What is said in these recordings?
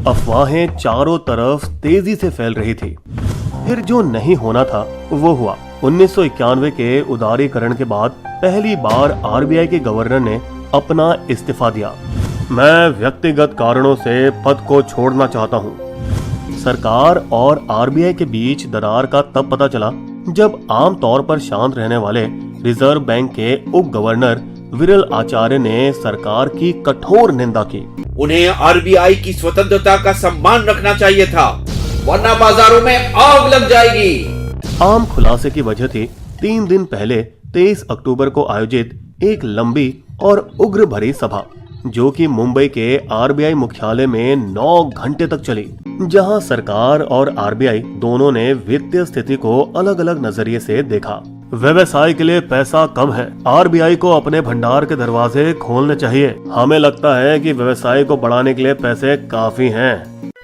अफवाहें चारों तरफ तेजी से फैल रही थी। फिर जो नहीं होना था वो हुआ। 1991 के उदारीकरण के बाद पहली बार आरबीआई के गवर्नर ने अपना इस्तीफा दिया। मैं व्यक्तिगत कारणों से पद को छोड़ना चाहता हूँ। सरकार और आरबीआई के बीच दरार का तब पता चला जब आमतौर पर शांत रहने वाले रिजर्व बैंक के उप गवर्नर विरल आचार्य ने सरकार की कठोर निंदा की। उन्हें आरबीआई की स्वतंत्रता का सम्मान रखना चाहिए था, वरना बाजारों में आग लग जाएगी। आम खुलासे की वजह थी 3 दिन पहले 23 अक्टूबर को आयोजित एक लंबी और उग्र भरी सभा, जो कि मुंबई के आरबीआई मुख्यालय में 9 घंटे तक चली, जहां सरकार और आरबीआई दोनों ने वित्तीय स्थिति को अलग अलग नजरिए से देखा। व्यवसाय के लिए पैसा कम है, आरबीआई को अपने भंडार के दरवाजे खोलने चाहिए। हमें लगता है कि व्यवसाय को बढ़ाने के लिए पैसे काफी हैं।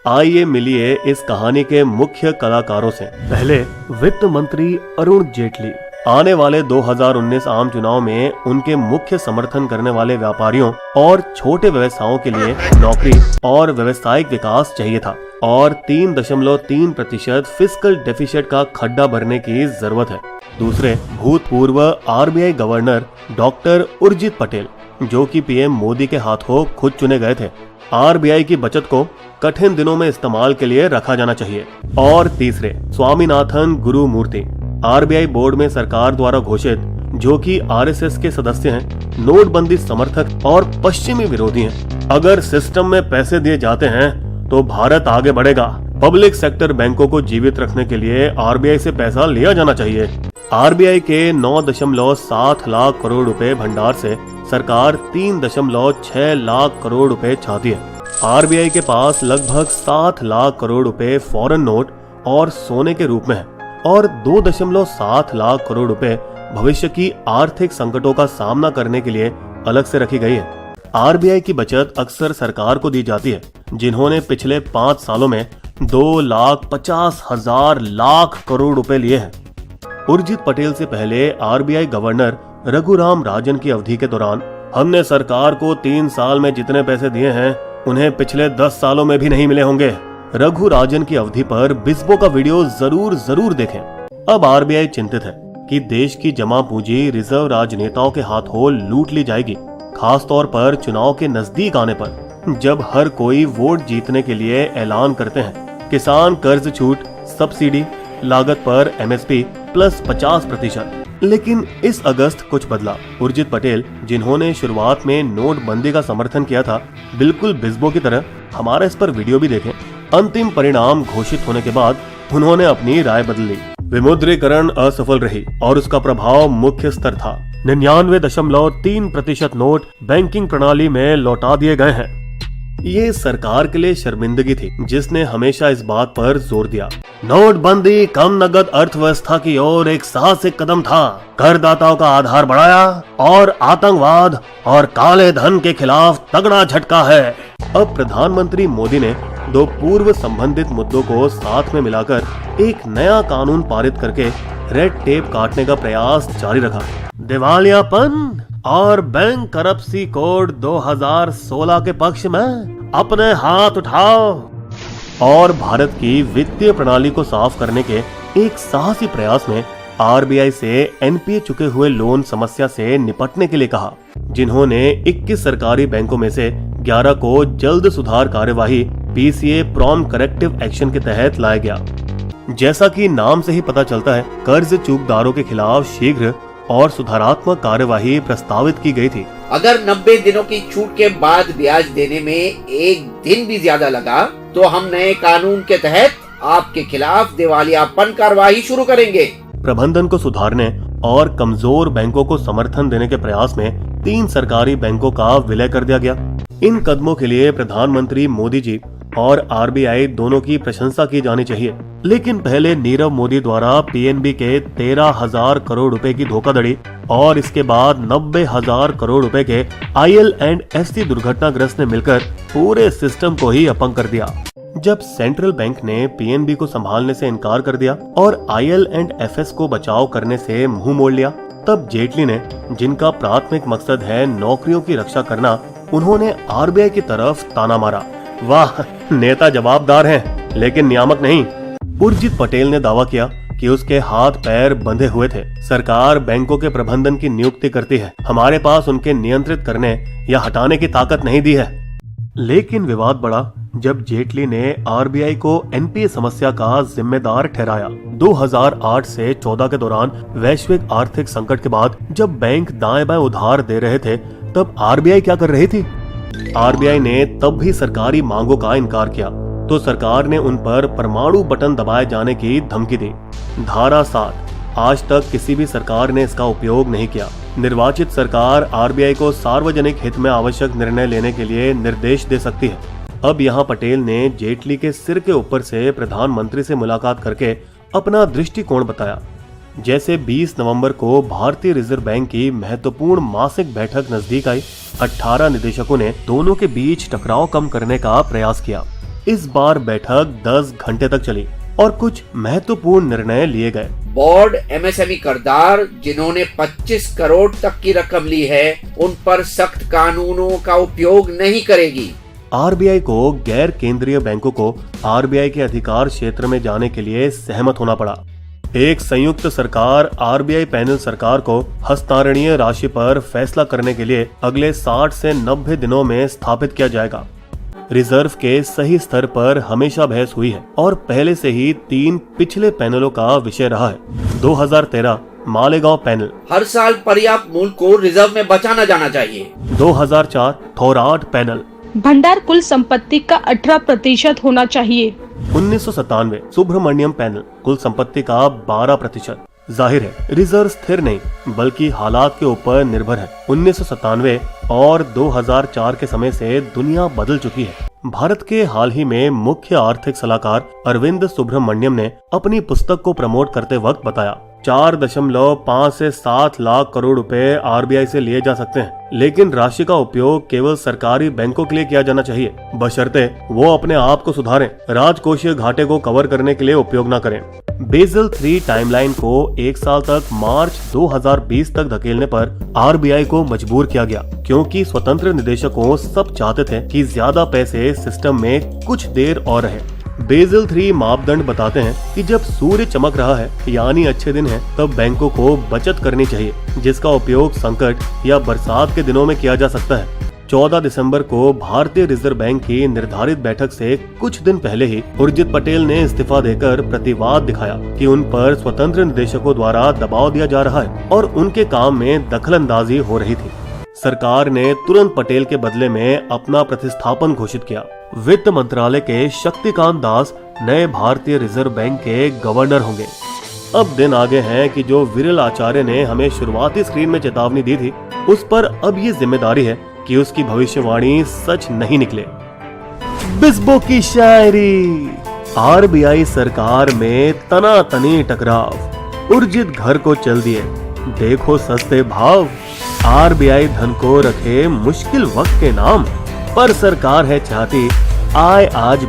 आइए मिलिए इस कहानी के मुख्य कलाकारों से। पहले वित्त मंत्री अरुण जेटली। आने वाले 2019 आम चुनाव में उनके मुख्य समर्थन करने वाले व्यापारियों और छोटे व्यवसायों के लिए नौकरी और व्यवसायिक विकास चाहिए था और 3.3% फिस्कल डेफिसिट का खड्डा भरने की जरूरत है। दूसरे, भूतपूर्व RBI governor doctor Urjit Patel, जो कि पीएम मोदी के हाथों खुद चुने गए थे। आरबीआई की बचत को कठिन दिनों में इस्तेमाल के लिए रखा जाना चाहिए। और तीसरे, स्वामीनाथन गुरुमूर्ति, आरबीआई बोर्ड में सरकार द्वारा घोषित, जो कि आरएसएस के सदस्य हैं, नोटबंदी समर्थक और पश्चिमी विरोधी हैं। अगर सिस्टम में पैसे दिए जाते हैं तो भारत आगे बढ़ेगा। पब्लिक सेक्टर बैंकों को जीवित रखने के लिए आरबीआई से पैसा लिया जाना चाहिए। आरबीआई के 9.7 लाख करोड़ रुपए भंडार से सरकार 3.6 लाख करोड़ रुपए चाहती है। आरबीआई के पास लगभग 7 लाख करोड़ रुपए फॉरेन नोट और सोने के रूप में है और 2.7 लाख करोड़ रुपए भविष्य की आर्थिक संकटों का सामना करने के लिए अलग से रखी गई है। आरबीआई की बचत अक्सर सरकार को दी जाती है, जिन्होंने पिछले 5 सालों में 2,50,000 लाख करोड़ रुपए लिए हैं। उर्जित पटेल से पहले आरबीआई गवर्नर रघुराम राजन की अवधि के दौरान हमने सरकार को 3 साल में जितने पैसे दिए हैं उन्हें पिछले 10 सालों में भी नहीं मिले होंगे। रघु राजन की अवधि पर बिस्बो का वीडियो जरूर देखें। अब आरबीआई चिंतित है कि देश की जमा पूंजी रिजर्व राजनेताओं के हाथों लूट ली जाएगी, खासतौर पर चुनाव के नजदीक आने पर, जब हर कोई वोट जीतने के लिए ऐलान करते हैं। किसान कर्ज छूट, सब्सिडी, लागत पर एमएसपी प्लस 50%। लेकिन इस अगस्त कुछ बदला। उर्जित पटेल, जिन्होंने शुरुआत में नोटबंदी का समर्थन किया था, बिल्कुल बिस्बो की तरह, हमारा इस पर वीडियो भी देखें। अंतिम परिणाम घोषित होने के बाद उन्होंने अपनी राय बदल ली। विमुद्रीकरण असफल रही और उसका प्रभाव मुख्य स्तर था। 99.3% नोट बैंकिंग प्रणाली में लौटा दिए गए हैं। ये सरकार के लिए शर्मिंदगी थी, जिसने हमेशा इस बात पर जोर दिया। नोटबंदी कम नगद अर्थव्यवस्था की ओर एक साहसिक कदम था, करदाताओं का आधार बढ़ाया और आतंकवाद और काले धन के खिलाफ तगड़ा झटका है। अब प्रधानमंत्री मोदी ने 2 पूर्व संबंधित मुद्दों को साथ में मिलाकर एक नया कानून पारित करके रेड टेप काटने का प्रयास जारी रखा। दिवालियापन और बैंक करप्सी कोड 2016 के पक्ष में अपने हाथ उठाओ और भारत की वित्तीय प्रणाली को साफ करने के एक साहसी प्रयास में आरबीआई से एनपीए चुके हुए लोन समस्या से निपटने के लिए कहा, जिन्होंने 21 सरकारी बैंकों में से 11 को जल्द सुधार कार्यवाही पीसीए प्रॉम्प्ट करेक्टिव एक्शन के तहत लाया गया। जैसा कि नाम से ही पता चलता है, कर्ज चूकदारों के खिलाफ शीघ्र और सुधारात्मक कार्यवाही प्रस्तावित की गई थी। अगर 90 दिनों की छूट के बाद ब्याज देने में 1 दिन भी ज्यादा लगा तो हम नए कानून के तहत आपके खिलाफ दिवालियापन कार्यवाही शुरू करेंगे। प्रबंधन को सुधारने और कमजोर बैंकों को समर्थन देने के प्रयास में 3 सरकारी बैंकों का विलय कर दिया गया। इन कदमों के लिए प्रधानमंत्री मोदी जी और आरबीआई दोनों की प्रशंसा की जानी चाहिए। लेकिन पहले नीरव मोदी द्वारा पीएनबी के 13,000 करोड़ रुपए की धोखाधड़ी और इसके बाद 90,000 करोड़ रुपए के IL&FC दुर्घटनाग्रस्त ने मिलकर पूरे सिस्टम को ही अपंग कर दिया। जब सेंट्रल बैंक ने पीएनबी को संभालने से इनकार कर दिया और IL&FS को बचाव करने से मुंह मोड़ लिया, तब जेटली ने, जिनका प्राथमिक मकसद है नौकरियों की रक्षा करना, उन्होंने आरबीआई की तरफ ताना मारा। वाह, नेता जवाबदार हैं, लेकिन नियामक नहीं। उर्जित पटेल ने दावा किया कि उसके हाथ पैर बंधे हुए थे। सरकार बैंकों के प्रबंधन की नियुक्ति करती है, हमारे पास उनके नियंत्रित करने या हटाने की ताकत नहीं दी है। लेकिन विवाद बढ़ा जब जेटली ने आरबीआई को एनपीए समस्या का जिम्मेदार ठहराया। 2008 से 14 के दौरान वैश्विक आर्थिक संकट के बाद जब बैंक दाएं बाएं उधार दे रहे थे, तब आरबीआई क्या कर रही थी? आरबीआई ने तब भी सरकारी मांगों का इनकार किया तो सरकार ने उन पर परमाणु बटन दबाए जाने की धमकी दी। धारा 7, आज तक किसी भी सरकार ने इसका उपयोग नहीं किया। निर्वाचित सरकार आरबीआई को सार्वजनिक हित में आवश्यक निर्णय लेने के लिए निर्देश दे सकती है। अब यहाँ पटेल ने जेटली के सिर के ऊपर से प्रधानमंत्री से मुलाकात करके अपना दृष्टिकोण बताया। जैसे 20 नवंबर को भारतीय रिजर्व बैंक की महत्वपूर्ण मासिक बैठक नजदीक आई, 18 निदेशकों ने दोनों के बीच टकराव कम करने का प्रयास किया। इस बार बैठक 10 घंटे तक चली और कुछ महत्वपूर्ण निर्णय लिए गए। बोर्ड एमएसएमई करदार जिन्होंने 25 करोड़ तक की रकम ली है, उन पर सख्त कानूनों का उपयोग नहीं करेगी। आरबीआई को गैर केंद्रीय बैंकों को आरबीआई के अधिकार क्षेत्र में जाने के लिए सहमत होना पड़ा। एक संयुक्त सरकार आरबीआई पैनल सरकार को हस्तांतरणीय राशि पर फैसला करने के लिए अगले 60 से 90 दिनों में स्थापित किया जाएगा। रिजर्व के सही स्तर पर हमेशा बहस हुई है और पहले से ही 3 पिछले पैनलों का विषय रहा है। 2013 मालेगांव पैनल, हर साल पर्याप्त मूल्य को रिजर्व में बचाना जाना चाहिए। 2004 थोराट पैनल, भंडार कुल संपत्ति का 18% होना चाहिए। 1997 सुब्रमण्यम पैनल, कुल संपत्ति का 12%। जाहिर है रिजर्व स्थिर नहीं बल्कि हालात के ऊपर निर्भर है। 1997 और 2004 के समय से दुनिया बदल चुकी है। भारत के हाल ही में मुख्य आर्थिक सलाहकार अरविंद सुब्रमण्यम ने अपनी पुस्तक को प्रमोट करते वक्त बताया, 4.5 से 7 लाख करोड़ रुपए आरबीआई से लिए जा सकते हैं, लेकिन राशि का उपयोग केवल सरकारी बैंकों के लिए किया जाना चाहिए, बशर्ते वो अपने आप को सुधारें, राजकोषीय घाटे को कवर करने के लिए उपयोग न करें। बेसल 3 टाइमलाइन को 1 साल तक मार्च 2020 तक धकेलने पर आरबीआई को मजबूर किया गया, क्योंकि स्वतंत्र निदेशकों सब चाहते थे कि ज्यादा पैसे सिस्टम में कुछ देर और रहे। बेसल 3 मापदंड बताते हैं कि जब सूर्य चमक रहा है यानी अच्छे दिन है, तब बैंकों को बचत करनी चाहिए, जिसका उपयोग संकट या बरसात के दिनों में किया जा सकता है। 14 दिसंबर को भारतीय रिजर्व बैंक की निर्धारित बैठक से कुछ दिन पहले ही उर्जित पटेल ने इस्तीफा देकर प्रतिवाद दिखाया कि उन पर स्वतंत्र निदेशकों द्वारा दबाव दिया जा रहा है और उनके काम में दखलंदाजी हो रही थी। सरकार ने तुरंत पटेल के बदले में अपना प्रतिस्थापन घोषित किया। वित्त मंत्रालय के शक्तिकांत दास नए भारतीय रिजर्व बैंक के गवर्नर होंगे। अब दिन आगे हैं कि जो विरल आचार्य ने हमें शुरुआती स्क्रीन में चेतावनी दी थी, उस पर अब ये जिम्मेदारी है कि उसकी भविष्यवाणी सच नहीं निकले। बिस्बो की शायरी। आरबीआई सरकार में तनातनी टकराव, उर्जित घर को चल दिए, देखो सस्ते भाव। आरबीआई धन को रखे मुश्किल वक्त के नाम, पर सरकार है चाहती आए आज भी